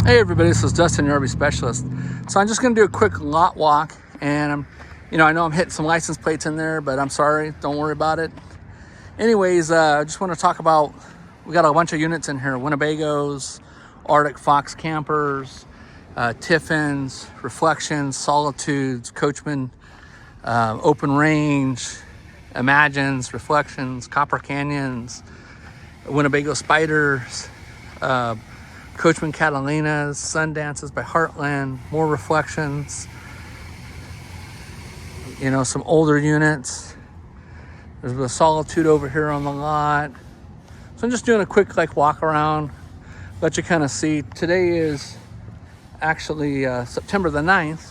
Hey everybody, this is Dustin, your RV specialist. So I'm just going to do a quick lot walk, and I know I'm hitting some license plates in there, but I'm sorry, don't worry about it. Anyways, I just want to talk about, we got a bunch of units in here: Winnebagos, Arctic Fox campers, Tiffins, Reflections, Solitudes, Coachman, Open Range, Imagines, Reflections, Copper Canyons, Winnebago Spiders, Coachman Catalinas, Sundances by Heartland, more Reflections, some older units. There's a Solitude over here on the lot. So I'm just doing a quick walk around, let you kind of see. Today is actually September the 9th.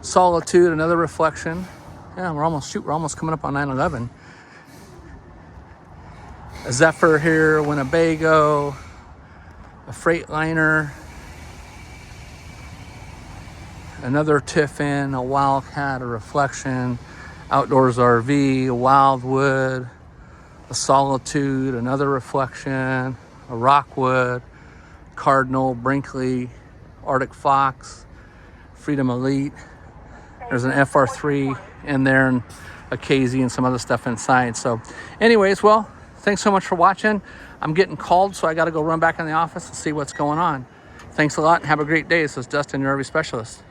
Solitude, another Reflection. Yeah, we're almost coming up on 9/11. A Zephyr here, Winnebago, a Freightliner, another Tiffin, a Wildcat, a Reflection, Outdoors RV, a Wildwood, a Solitude, another Reflection, a Rockwood, Cardinal, Brinkley, Arctic Fox, Freedom Elite. There's an FR3 in there and a KZ and some other stuff inside. So anyways, well, thanks so much for watching. I'm getting called, so I got to go run back in the office and see what's going on. Thanks a lot and have a great day. This is Dustin, your RV specialist.